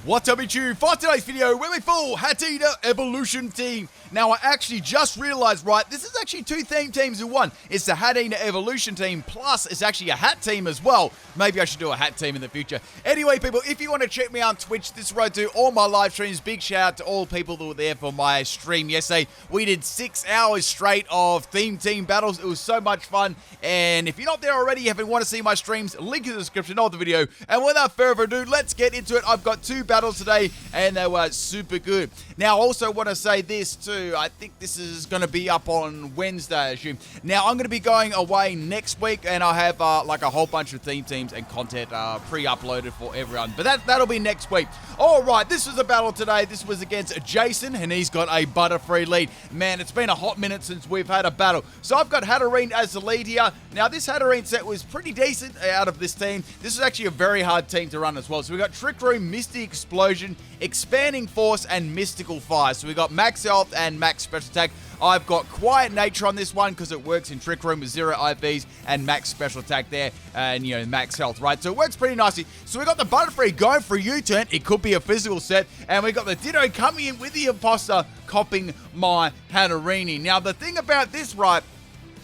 What's up, YouTube? For today's video, we're with full Hatenna Evolution Team. Now, I actually just realized, right, this is actually two theme teams in one. It's the Hatenna Evolution Team, plus it's actually a hat team as well. Maybe I should do a hat team in the future. Anyway, people, if you want to check me out on Twitch, this road to all my live streams. Big shout out to all people that were there for my stream yesterday. We did 6 hours straight of theme team battles. It was so much fun. And if you're not there already, if you want to see my streams, link in the description of the video. And without further ado, let's get into it. I've got 2 battles today, and they were super good. Now, I also want to say this too. I think this is going to be up on Wednesday, I assume. Now, I'm going to be going away next week, and I have like a whole bunch of theme teams and content pre-uploaded for everyone. But that'll be next week. All right, this was a battle today. This was against Jason, and he's got a butterfree lead. Man, it's been a hot minute since we've had a battle. So I've got Hatterene as the lead here. Now, this Hatterene set was pretty decent out of this team. This is actually a very hard team to run as well. So we got Trick Room, Misty Explosion, Expanding Force, and Mystical Fire. So we got max health and max special attack. I've got Quiet Nature on this one because it works in Trick Room with 0 IVs and max special attack there and, you know, max health, right? So it works pretty nicely. So we got the Butterfree going for a U-turn. It could be a physical set. And we got the Ditto coming in with the Imposter copying my Hatterene. Now, the thing about this, right,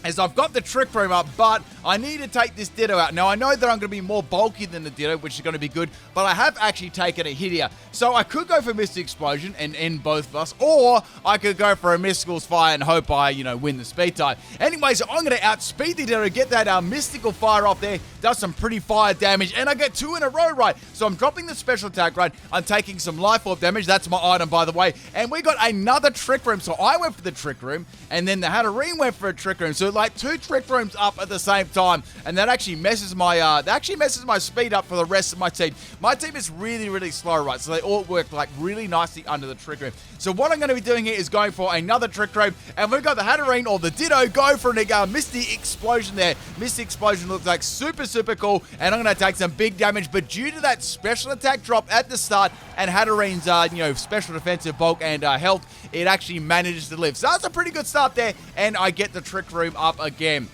is I've got the Trick Room up, but I need to take this Ditto out. Now, I know that I'm going to be more bulky than the Ditto, which is going to be good, but I have actually taken a hit here. So I could go for Mystic Explosion and end both of us, or I could go for a Mystical Fire and hope I, you know, win the speed tie. Anyway, so I'm going to outspeed the Ditto, get that Mystical Fire off there, does some pretty fire damage, and I get 2 in a row, right? So I'm dropping the special attack, right? I'm taking some Life Orb damage. That's my item, by the way. And we got another Trick Room. So I went for the Trick Room, and then the Hatterene went for a Trick Room. So like 2 Trick Rooms up at the same time, and that actually messes my speed up for the rest of my team. My team is really, really slow, right? So they all work like really nicely under the Trick Room. So what I'm going to be doing here is going for another Trick Room, and we've got the Hatterene or the Ditto go for a Misty Explosion there. Misty Explosion looks like super, super cool, and I'm going to take some big damage, but due to that special attack drop at the start and Hatterene's, you know, special defensive bulk and health, it actually manages to live. So that's a pretty good start there, and I get the Trick Room up again.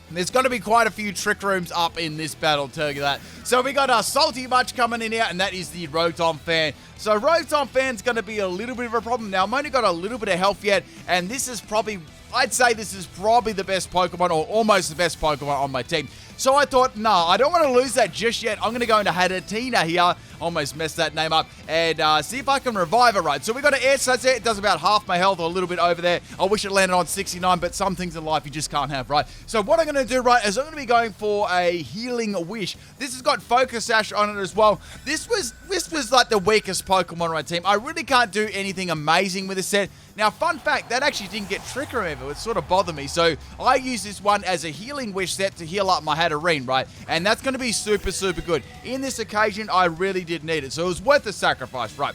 There's going to be quite a few Trick Rooms up in this battle, tell you that. So we got our Salty Much coming in here, and that is the Rotom Fan. So Rotom Fan's going to be a little bit of a problem. Now, I've only got a little bit of health yet, and this is probably, I'd say this is probably the best Pokemon, or almost the best Pokemon on my team. So I thought, no, I don't want to lose that just yet. I'm going to go into Hatenna here. Almost messed that name up. And see if I can revive it right. So we got an Air Slash there. It does about half my health or a little bit over there. I wish it landed on 69, but some things in life you just can't have, right? So what I'm going to do, right, is I'm going to be going for a Healing Wish. This has got Focus Sash on it as well. This was like the weakest Pokemon on my team. I really can't do anything amazing with this set. Now, fun fact, that actually didn't get Trick Room ever. It sort of bothered me. So I use this one as a Healing Wish set to heal up my Hatterene, right? And that's going to be super, super good. In this occasion, I really did need it. So it was worth the sacrifice, right?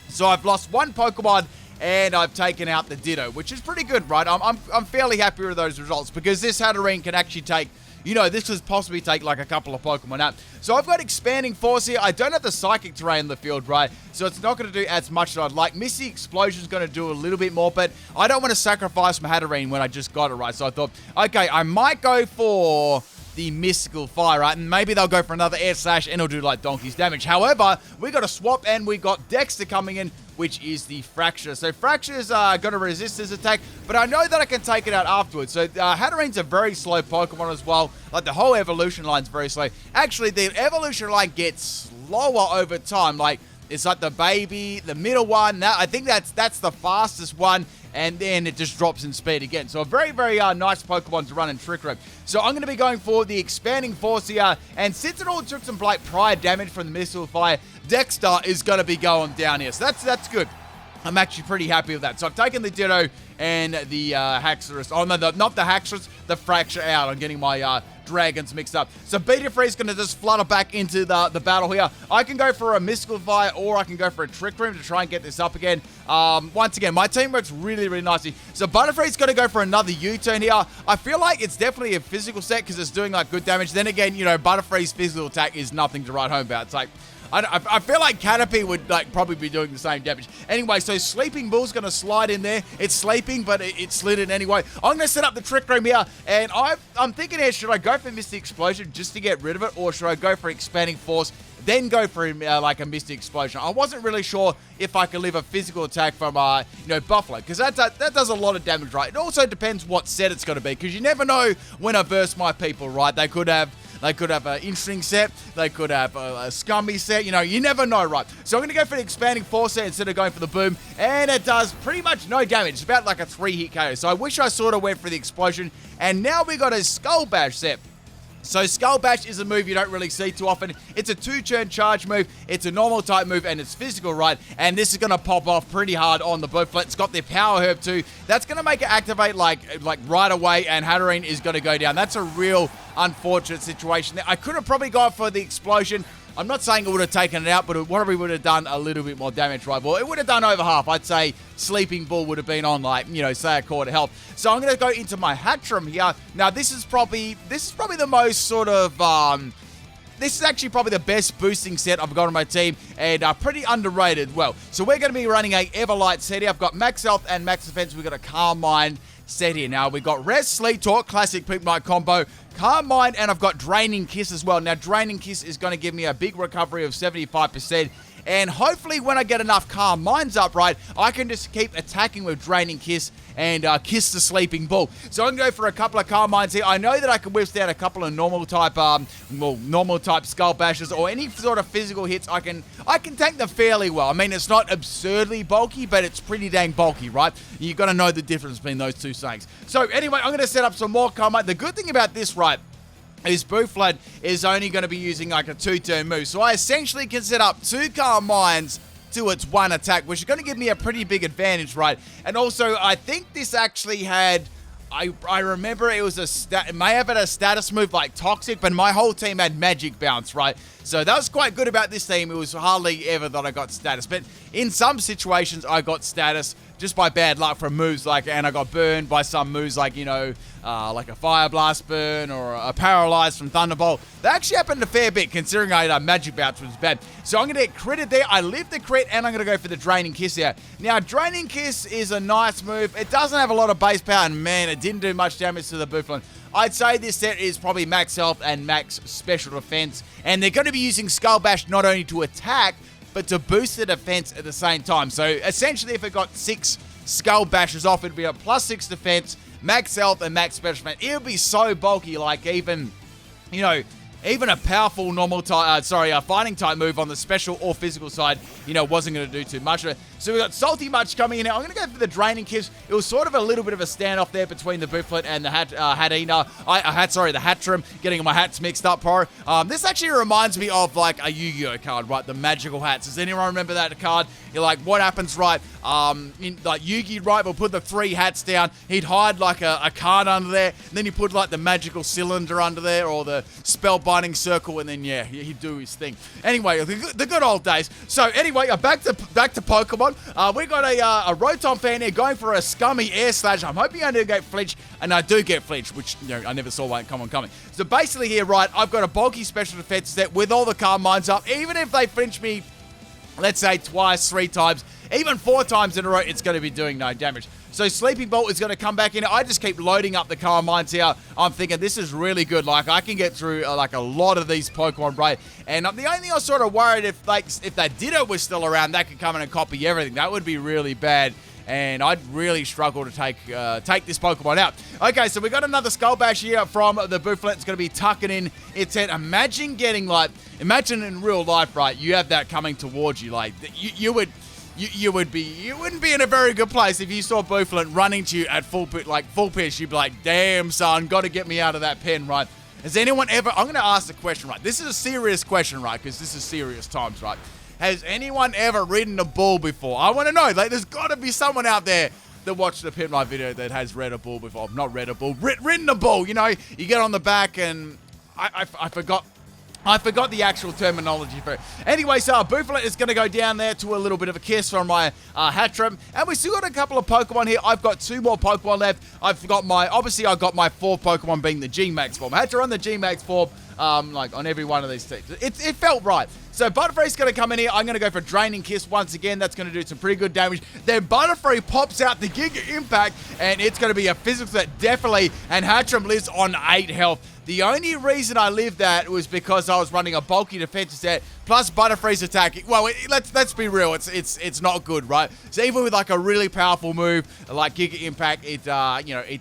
So I've lost 1 Pokemon, and I've taken out the Ditto, which is pretty good, right? I'm fairly happy with those results because this Hatterene can actually take, you know, this could possibly take like a couple of Pokemon out. So I've got Expanding Force here. I don't have the Psychic Terrain in the field, right? So it's not going to do as much as I'd like. Misty Explosion is going to do a little bit more, but I don't want to sacrifice my Hatterene when I just got it, right? So I thought, okay, I might go for the Mystical Fire, right? And maybe they'll go for another Air Slash and it'll do like donkey's damage. However, we got a swap and we got Dexter coming in, which is the Fracture. So Fracture's going to resist his attack, but I know that I can take it out afterwards. So Hatterene's a very slow Pokemon as well. Like the whole evolution line's very slow. Actually, the evolution line gets slower over time. Like it's like the baby, the middle one. I think that's the fastest one, and then it just drops in speed again. So a very, very nice Pokemon to run in Trick Room. So I'm going to be going for the Expanding Force here, and since it all took some like prior damage from the Mystical Fire, Dexter is going to be going down here. So that's good. I'm actually pretty happy with that. So I've taken the Ditto, and the Haxorus. Oh, no, not the Haxorus, the Fracture out. I'm getting my dragons mixed up. So Beta Free is going to just flutter back into the battle here. I can go for a Mystical Fire, or I can go for a Trick Room to try and get this up again. Once again, my team works really, really nicely. So Butterfree's going to go for another U-turn here. I feel like it's definitely a physical set because it's doing like good damage. Then again, you know, Butterfree's physical attack is nothing to write home about. It's like, I feel like Caterpie would like probably be doing the same damage. Anyway, so Sleeping Bull's going to slide in there. It's sleeping, but it slid in anyway. I'm going to set up the Trick Room here, and I'm thinking here, should I go for Misty Explosion just to get rid of it, or should I go for Expanding Force, then go for like a Misty Explosion? I wasn't really sure if I could leave a physical attack from, you know, Buffalo, because that does a lot of damage, right? It also depends what set it's going to be, because you never know when I verse my people, right? They could have an interesting set. They could have a scummy set. You know, you never know, right? So I'm going to go for the Expanding Force set instead of going for the Boom. And it does pretty much no damage. It's about like a 3-hit KO. So I wish I sort of went for the Explosion. And now we got a Skull Bash set. So Skull Bash is a move you don't really see too often. It's a 2-turn charge move. It's a normal type move, and it's physical, right? And this is going to pop off pretty hard on the Booflet. It's got the Power Herb too. That's going to make it activate like right away, and Hatterene is going to go down. That's a real unfortunate situation there. I could have probably gone for the Explosion. I'm not saying it would have taken it out, but it probably would have done a little bit more damage, right? Well, it would have done over half. I'd say Sleeping Bull would have been on, like, you know, say a quarter health. So I'm going to go into my Hattrem here. Now, this is probably the most sort of, this is actually probably the best boosting set I've got on my team, and pretty underrated. Well, so we're going to be running a Everlight set here. I've got max health and max defense. We've got a Calm Mind set here. Now, we've got Rest, Sleep, Talk, classic PIMPNITE combo, Calm Mind, and I've got Draining Kiss as well. Now, Draining Kiss is going to give me a big recovery of 75%. And hopefully when I get enough Calm Minds up, right, I can just keep attacking with Draining Kiss and Kiss the Sleeping Bull. So I'm going to go for a couple of Calm Minds here. I know that I can withstand a couple of normal type Skull Bashes or any sort of physical hits. I can tank them fairly well. I mean, it's not absurdly bulky, but it's pretty dang bulky, right? You've got to know the difference between those two things. So anyway, I'm going to set up some more Calm Mind. The good thing about this, right, is Booflet is only going to be using like a 2-turn move. So I essentially can set up 2 Calm Minds to its 1 attack, which is going to give me a pretty big advantage, right? And also, I think this actually had, I remember it was it may have had a status move like Toxic, but my whole team had Magic Bounce, right? So that was quite good about this team. It was hardly ever that I got status, but in some situations I got status just by bad luck from moves like, and I got burned by some moves like, you know, like a Fire Blast burn or a Paralyze from Thunderbolt. That actually happened a fair bit considering I had a Magic Bounce, which was bad. So I'm going to get critted there. I lived the crit, and I'm going to go for the Draining Kiss here. Now, Draining Kiss is a nice move. It doesn't have a lot of base power, and man, it didn't do much damage to the Booflin. I'd say this set is probably max health and max special defense, and they're going to be using Skull Bash not only to attack, but to boost the defense at the same time. So essentially, if it got 6 Skull Bashes off, it'd be a +6 defense, max health, and max special defense. It would be so bulky, like even, you know, even a powerful normal type, a fighting type move on the special or physical side, you know, wasn't going to do too much. So we got Salty Much coming in now. I'm going to go for the Draining Kiss. It was sort of a little bit of a standoff there between the Booflet and the Hatenna. The Hattrem, getting my hats mixed up, bro. This actually reminds me of like a Yu-Gi-Oh card, right? The Magical Hats. Does anyone remember that card? You're like, what happens, right? In like Yu-Gi, right? We'll put the 3 hats down. He'd hide like a card under there. And then you put like the Magical Cylinder under there or the Spellbinding Circle, and then yeah, he'd do his thing. Anyway, the good old days. So anyway, back to Pokemon. We got a Rotom fan here going for a scummy Air Slash. I'm hoping I do get Flinch, and I do get Flinch, which, you know, I never saw one coming. So basically here, right, I've got a bulky special defense set with all the Calm Minds up. Even if they flinch me, let's say twice, 3 times, even 4 times in a row, it's going to be doing no damage. So Sleeping Bolt is going to come back in. I just keep loading up the Calm Minds here. I'm thinking this is really good. Like, I can get through like a lot of these Pokemon, right? And the only thing I was sort of worried if that Ditto was still around, that could come in and copy everything. That would be really bad. And I'd really struggle to take this Pokemon out. Okay, so we got another Skull Bash here from the Booflet. It's going to be tucking in its head. Imagine in real life, right? You have that coming towards you. Like, you wouldn't be in a very good place if you saw Booflet running to you at full pitch. You'd be like, damn, son, got to get me out of that pen, right? Has anyone ever, I'm going to ask the question, right? This is a serious question, right? Because this is serious times, right? Has anyone ever ridden a bull before? I want to know. Like, there's got to be someone out there that watched the PIMPNITE video that has read a ball before. Not read a ball, written a ball. You know, you get on the back and I forgot the actual terminology for it. Anyway, so Moveset is going to go down there to a little bit of a kiss from my Hattrem. And we still got a couple of Pokemon here. I've got 2 more Pokemon left. Obviously, I got my 4th Pokemon being the G-Max form. I had to run the G-Max form, like, on every one of these teams. It felt right. So Butterfree's going to come in here. I'm going to go for Draining Kiss once again. That's going to do some pretty good damage. Then Butterfree pops out the Giga Impact, and it's going to be a physical set, definitely. And Hattrem lives on 8 health. The only reason I lived that was because I was running a bulky defensive set, plus Butterfree's attacking. Well, let's be real, it's not good, right? So even with like a really powerful move like Giga Impact, it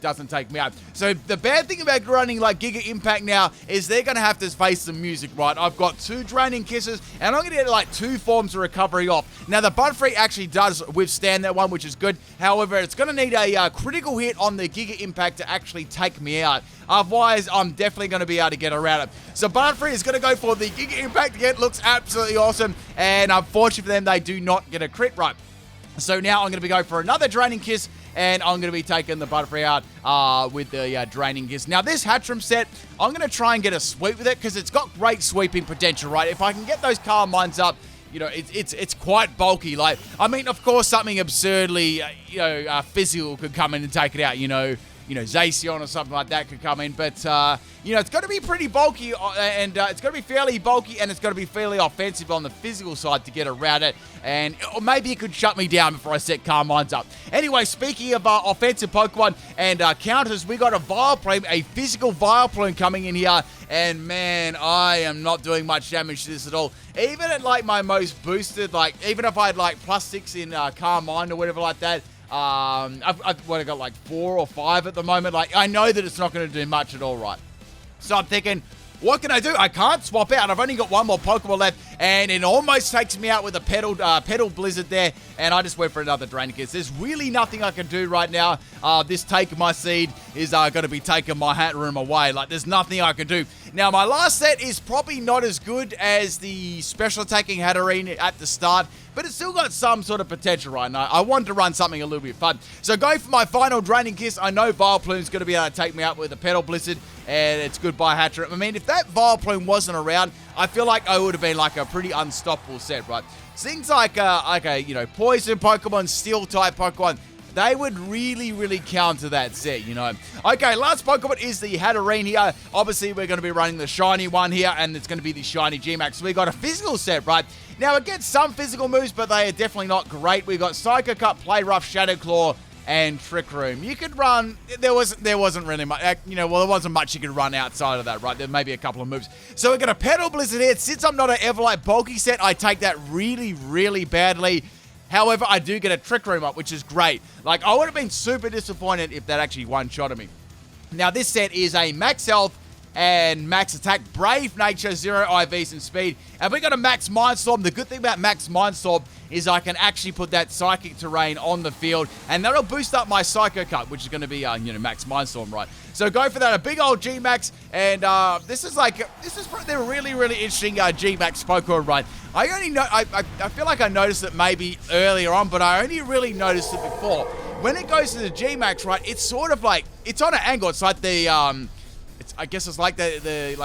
doesn't take me out. So the bad thing about running like Giga Impact now is they're gonna have to face some music, right? I've got 2 Draining Kisses, and I'm gonna get like 2 forms of recovery off. Now the Butterfree actually does withstand that one, which is good. However, it's gonna need a critical hit on the Giga Impact to actually take me out. Otherwise, I'm definitely going to be able to get around it. So Butterfree is going to go for the Giga Impact again. Looks absolutely awesome. And unfortunately for them, they do not get a crit right. So now I'm going to be going for another Draining Kiss. And I'm going to be taking the Butterfree out with the Draining Kiss. Now, this Hattrem set, I'm going to try and get a sweep with it because it's got great sweeping potential, right? If I can get those Calm Minds up, you know, it's quite bulky. Like, I mean, of course, something absurdly, physical could come in and take it out, you know, Zacian or something like that could come in. But, it's going to be pretty bulky, and it's going to be fairly bulky, and it's going to be fairly offensive on the physical side to get around it. And or maybe it could shut me down before I set Calm Minds up. Anyway, speaking of offensive Pokemon and counters, we got a Vileplume, a physical Vileplume coming in here. And, man, I am not doing much damage to this at all. Even at, like, my most boosted, like, even if I had, like, +6 in Calm Mind or whatever like that, I've got like 4 or 5 at the moment. Like, I know that it's not going to do much at all, right? So I'm thinking, what can I do? I can't swap out. I've only got 1 more Pokemon left, and it almost takes me out with a Petal Blizzard there, and I just went for another Draining Kiss. There's really nothing I can do right now. This Take My Seed is going to be taking my Hatterene away. Like, there's nothing I can do. Now, my last set is probably not as good as the special attacking Hatterene at the start, but it's still got some sort of potential right now. I wanted to run something a little bit fun. So going for my final Draining Kiss, I know Vileplume's going to be able to take me out with a Petal Blizzard, and it's goodbye Hattrem. I mean, if that Vileplume wasn't around, I feel like I would have been like a pretty unstoppable set, right? Things like Poison Pokemon, Steel-type Pokemon, they would really, really counter that set, you know. Okay, last Pokemon is the Hatterene here. Obviously, we're going to be running the shiny one here, and it's going to be the shiny G-Max. So we got a physical set, right? Now, it gets some physical moves, but they are definitely not great. We've got Psycho Cut, Play Rough, Shadow Claw, and Trick Room. You could run, there wasn't really much, there wasn't much you could run outside of that, right? There may be a couple of moves. So we're going to Petal Blizzard here. Since I'm not an Everlight bulky set, I take that really, really badly. However, I do get a Trick Room up, which is great. Like, I would have been super disappointed if that actually one-shotted me. Now, this set is a max health and max attack, brave nature, 0 IVs and speed. And we got a max Mindstorm. The good thing about max Mindstorm is I can actually put that Psychic Terrain on the field, and that'll boost up my Psycho Cut, which is going to be, max Mindstorm, right? So go for that, a big old G-Max, and this is a really, really interesting G-Max Pokemon run. I feel like I noticed it maybe earlier on, but I only really noticed it before. When it goes to the G-Max, right, it's sort of like, it's on an angle. It's like the, I guess it's like the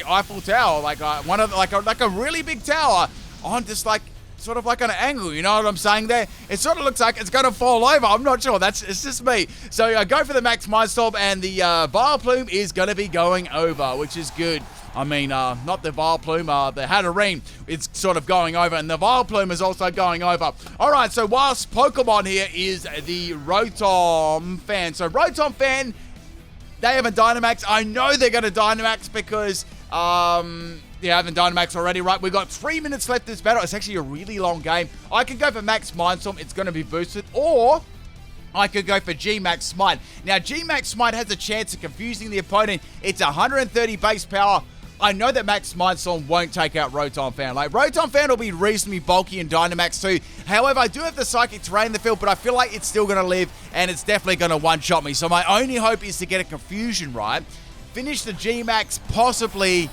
Eiffel Tower, like a really big tower on just like sort of like an angle. You know what I'm saying there? It sort of looks like it's going to fall over. I'm not sure. It's just me. So go for the Max Mindstorm, and the Vileplume is going to be going over, which is good. I mean, not the Vileplume, the Hatterene, it's sort of going over, and the Vileplume is also going over. All right, so whilst Pokemon here is the Rotom Fan. So Rotom Fan, they have a Dynamax. I know they're going to Dynamax because they haven't Dynamax already, right? We've got 3 minutes left in this battle. It's actually a really long game. I could go for Max Mindstorm. It's going to be boosted. Or I could go for G-Max Smite. Now, G-Max Smite has a chance of confusing the opponent. It's 130 base power. I know that Max Mindstorm won't take out Rotom Fan. Like, Rotom Fan will be reasonably bulky in Dynamax too. However, I do have the Psychic Terrain in the field, but I feel like it's still going to live, and it's definitely going to one-shot me. So my only hope is to get a confusion right, finish the G-Max, possibly,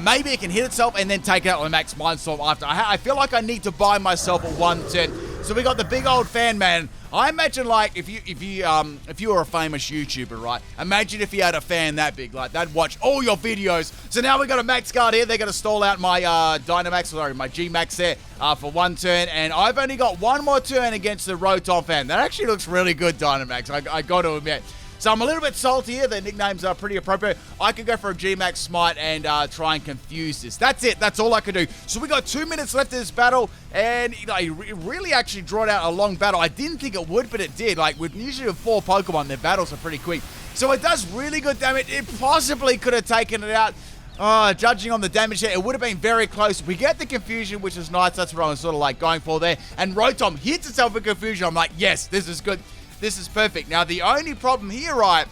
maybe it can hit itself, and then take out the Max Mindstorm after. I feel like I need to buy myself a 1 turn. So we got the big old Fan Man. I imagine, like, if you were a famous YouTuber, right? Imagine if you had a fan that big, like, they'd watch all your videos. So now we got a max guard here. They're going to stall out my my G-Max there for one turn. And I've only got one more turn against the Rotom fan. That actually looks really good, Dynamax. I got to admit. So I'm a little bit salty here. Their nicknames are pretty appropriate. I could go for a G-Max Smite and try and confuse this. That's it. That's all I could do. So we got 2 minutes left in this battle, and it really actually drawn out a long battle. I didn't think it would, but it did. Like, with usually 4 Pokemon, their battles are pretty quick. So it does really good damage. It possibly could have taken it out. Judging on the damage there, it would have been very close. We get the confusion, which is nice. That's what I was sort of like going for there. And Rotom hits itself with confusion. I'm like, yes, this is good. This is perfect. Now, the only problem here, right,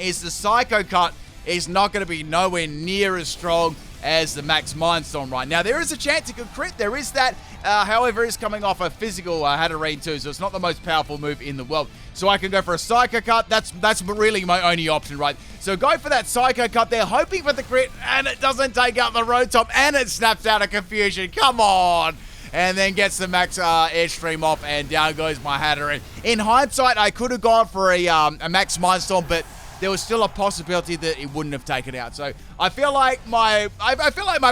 is the Psycho Cut is not going to be nowhere near as strong as the Max Mindstorm right now. There is a chance it could crit. There is that. However, it's coming off a physical Hatterene too, so it's not the most powerful move in the world. So I can go for a Psycho Cut. That's really my only option, right? So go for that Psycho Cut there, hoping for the crit, and it doesn't take out the Rotom, and it snaps out of confusion. Come on! And then gets the max airstream off, and down goes my Hatterene. In hindsight, I could have gone for a max Mindstorm, but there was still a possibility that it wouldn't have taken out. So I feel like my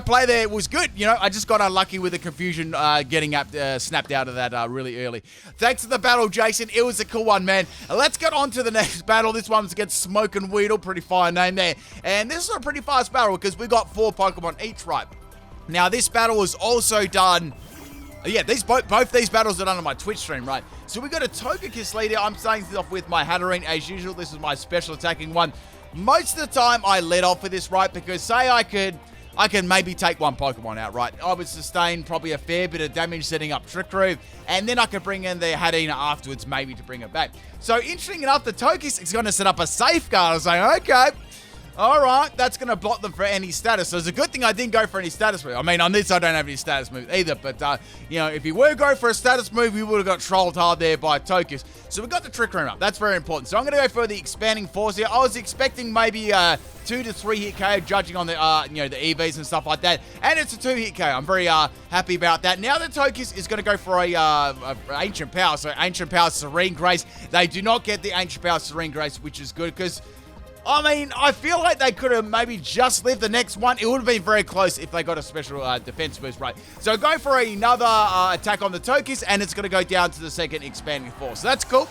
play there was good. You know, I just got unlucky with the confusion getting snapped out of that really early. Thanks for the battle, Jason. It was a cool one, man. Let's get on to the next battle. This one's against SmokinWeedle. Pretty fine name there. And this is a pretty fast battle because we got 4 Pokemon each, right? Now, this battle was also done... Yeah, both these battles are done on my Twitch stream, right? So we got a Togekiss leader. I'm starting this off with my Hatterene. As usual, this is my special attacking one. Most of the time, I let off with this, right? Because say I could maybe take one Pokemon out, right? I would sustain probably a fair bit of damage setting up Trick Room, and then I could bring in the Hatenna afterwards, maybe to bring it back. So interesting enough, the Togekiss is going to set up a safeguard. I was like, okay. All right, that's going to block them for any status. So it's a good thing I didn't go for any status move. I mean, on this, I don't have any status move either. But, you know, if you were going for a status move, we would have got trolled hard there by Togekiss. So we got the Trick Room up. That's very important. So I'm going to go for the Expanding Force here. I was expecting maybe 2 to 3 hit KO, judging on the, you know, the EVs and stuff like that. And it's a 2 hit KO. I'm very happy about that. Now the Togekiss is going to go for a Ancient Power. So Ancient Power, Serene Grace. They do not get the Ancient Power, Serene Grace, which is good because... I mean, I feel like they could have maybe just lived the next one. It would have been very close if they got a special defense boost, right? So go for another attack on the Togekiss, and it's going to go down to the second Expanding Force. So that's cool.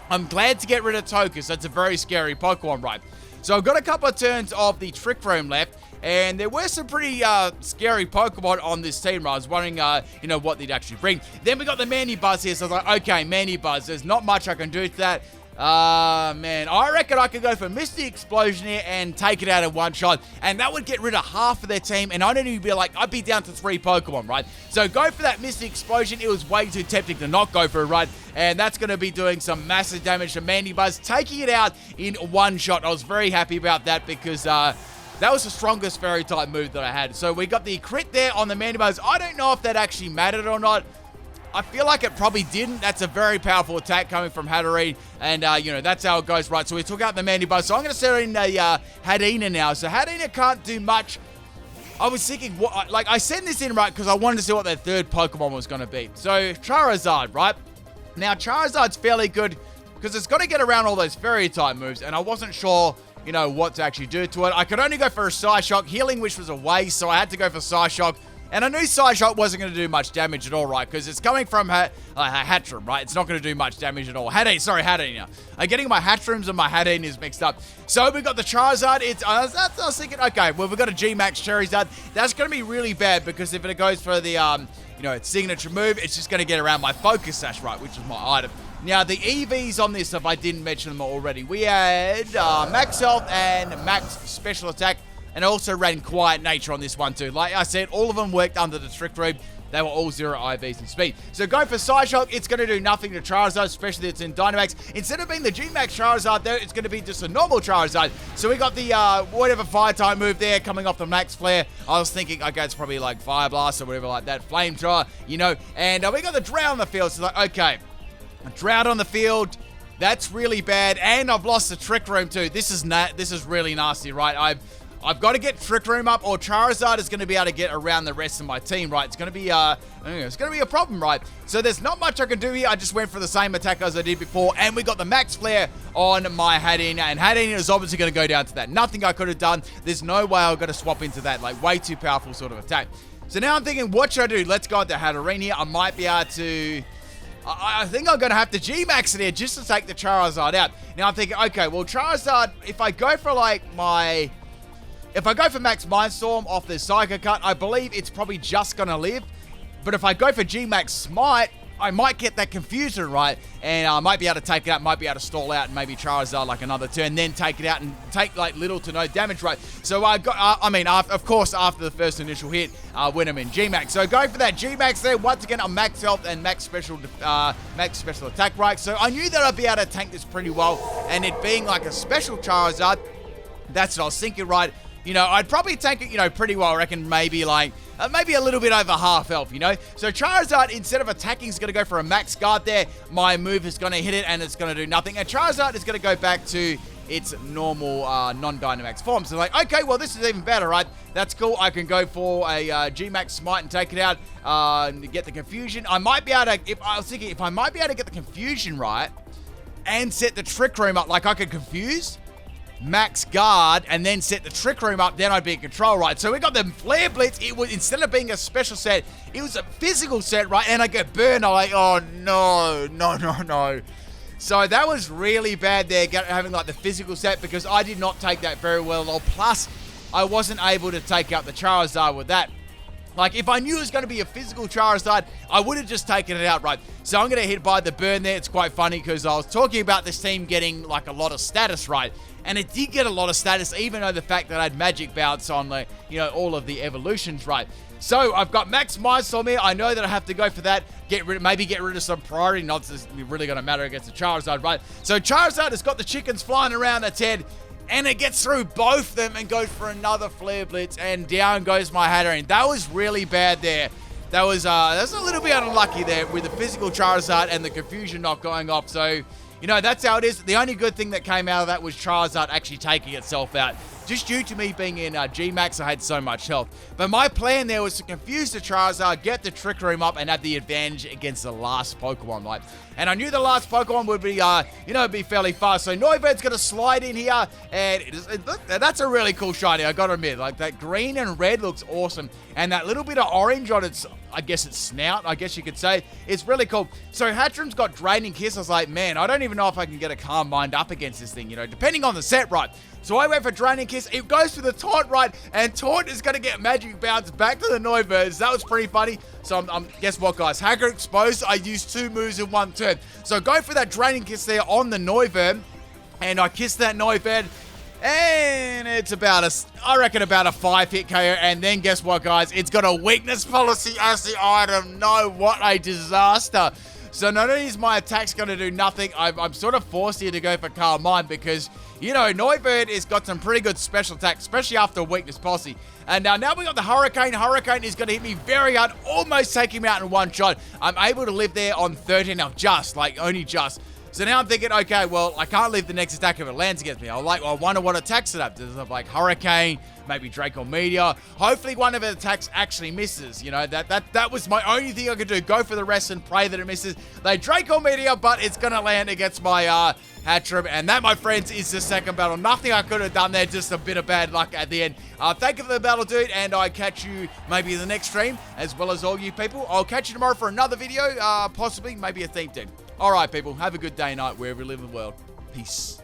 I'm glad to get rid of Togekiss. That's a very scary Pokemon, right? So I've got a couple of turns of the Trick Room left, and there were some pretty scary Pokemon on this team, right? I was wondering, you know, what they'd actually bring. Then we got the Manibuzz here, so I was like, okay, Manibuzz. There's not much I can do to that. Man, I reckon I could go for Misty Explosion here and take it out in one shot, and that would get rid of half of their team, and I'd only be like, I'd be down to 3 Pokemon, right? So go for that Misty Explosion. It was way too tempting to not go for it, right? And that's going to be doing some massive damage to Manibuzz, taking it out in one shot. I was very happy about that because, that was the strongest fairy type move that I had. So we got the crit there on the Manibuzz. I don't know if that actually mattered or not. I feel like it probably didn't. That's a very powerful attack coming from Hatterene, and, you know, that's how it goes, right? So we took out the Manibuzz. So I'm going to set in a Hatenna now. So Hatenna can't do much. I was thinking, like, I sent this in, right, because I wanted to see what their third Pokemon was going to be. So Charizard, right? Now, Charizard's fairly good because it's got to get around all those fairy-type moves, and I wasn't sure, you know, what to actually do to it. I could only go for a Psyshock. Healing Wish was a waste, so I had to go for Psyshock. And I knew Psyshock wasn't going to do much damage at all, right? Because it's coming from Hattrem, right? It's not going to do much damage at all. Hatenna. I'm getting my Hattrems and my Hatennas mixed up. So we got the Charizard. I was thinking, okay, well, we've got a G-Max Charizard. That's going to be really bad because if it goes for the, you know, its signature move, it's just going to get around my Focus Sash, right? Which is my item. Now, the EVs on this, if I didn't mention them already, we had Max Health and Max Special Attack. And I also ran Quiet Nature on this one too. Like I said, all of them worked under the Trick Room. They were all 0 IVs in speed. So go for Psyshock. It's going to do nothing to Charizard, especially if it's in Dynamax. Instead of being the G-Max Charizard there, it's going to be just a normal Charizard. So we got the whatever fire type move there coming off the Max Flare. I was thinking, okay, it's probably like Fire Blast or whatever like that. Flamethrower, you know. And we got the Drought on the field. So like, okay, a Drought on the field. That's really bad. And I've lost the Trick Room too. This is really nasty, right? I've got to get Trick Room up, or Charizard is going to be able to get around the rest of my team, right? It's going to be a problem, right? So there's not much I can do here. I just went for the same attack as I did before, and we got the Max Flare on my Hatenna, and Hatenna is obviously going to go down to that. Nothing I could have done. There's no way I've got to swap into that, like, way too powerful sort of attack. So now I'm thinking, what should I do? Let's go into Hatterene here. I might be able to... I think I'm going to have to G-Max it here just to take the Charizard out. Now I'm thinking, okay, well, Charizard, if I go for, like, if I go for Max Mindstorm off the Psycho Cut, I believe it's probably just going to live. But if I go for G-Max Smite, I might get that confusion right, and I might be able to take it out, might be able to stall out, and maybe Charizard like another turn, then take it out and take like little to no damage, right? So I got, of course, after the first initial hit, when I'm in G-Max. So go for that G-Max there. Once again, I'm max health and max special attack, right? So I knew that I'd be able to tank this pretty well, and it being like a special Charizard, that's what I was thinking, right? You know, I'd probably tank it, you know, pretty well. I reckon maybe like, maybe a little bit over half health, you know? So Charizard, instead of attacking, is going to go for a max guard there. My move is going to hit it, and it's going to do nothing. And Charizard is going to go back to its normal non-Dynamax form. So like, okay, well, this is even better, right? That's cool. I can go for a G-Max Smite and take it out and get the confusion. I might be able to, if I might be able to get the confusion right and set the Trick Room up, like I could confuse, max guard, and then set the Trick Room up, then I'd be in control, right? So we got the Flare Blitz. It was, instead of being a special set, it was a physical set, right? And I get burned. I'm like, oh no. So that was really bad there, having like the physical set, because I did not take that very well at all. Plus, I wasn't able to take out the Charizard with that. Like, if I knew it was going to be a physical Charizard, I would have just taken it out, right? So I'm going to hit by the burn there. It's quite funny because I was talking about this team getting, like, a lot of status, right? And it did get a lot of status, even though the fact that I had Magic Bounce on, like, you know, all of the evolutions, right? So I've got Max Mindstorm here. I know that I have to go for that. Maybe get rid of some priority. Not that it's really going to matter against the Charizard, right? So Charizard has got the chickens flying around its head, and it gets through both of them and goes for another Flare Blitz, and down goes my Hatterene. That was really bad there. That's a little bit unlucky there with the physical Charizard and the confusion not going off. So, you know, that's how it is. The only good thing that came out of that was Charizard actually taking itself out. Just due to me being in G-Max, I had so much health. But my plan there was to confuse the Charizard, get the Trick Room up, and have the advantage against the last Pokemon, right? And I knew the last Pokemon would be, be fairly fast. So Moveset's going to slide in here, and that's a really cool shiny, I got to admit. Like, that green and red looks awesome. And that little bit of orange on its, I guess its snout, I guess you could say, it's really cool. So Hattrem's got Draining Kiss. I was like, man, I don't even know if I can get a Calm Mind up against this thing, you know, depending on the set, right? So I went for Draining Kiss. It goes for the Taunt, right? And Taunt is going to get Magic Bounce back to the Moveset. That was pretty funny. So guess what, guys? Hacker Exposed. I used 2 moves in 1 turn. So go for that Draining Kiss there on the Moveset. And I kissed that Moveset. And it's I reckon about a 5-hit KO. And then guess what, guys? It's got a weakness policy as the item. No, what a disaster. So not only is my attack's going to do nothing, I'm sort of forced here to go for Calm Mind because, you know, Moveset has got some pretty good special attacks, especially after weakness policy. And now we got the Hurricane. Hurricane is going to hit me very hard, almost take him out in 1 shot. I'm able to live there on 13 now, only just. So now I'm thinking, okay, well, I can't leave the next attack if it lands against me. I wonder what attacks it up. Does it have like Hurricane, maybe Draco Meteor? Hopefully one of the attacks actually misses. You know, that was my only thing I could do. Go for the rest and pray that it misses. They Draco Meteor, but it's going to land against my Hattrem. And that, my friends, is the second battle. Nothing I could have done there, just a bit of bad luck at the end. Thank you for the battle, dude, and I catch you maybe in the next stream, as well as all you people. I'll catch you tomorrow for another video, possibly, maybe a theme team. All right, people, have a good day, night, wherever you live in the world. Peace.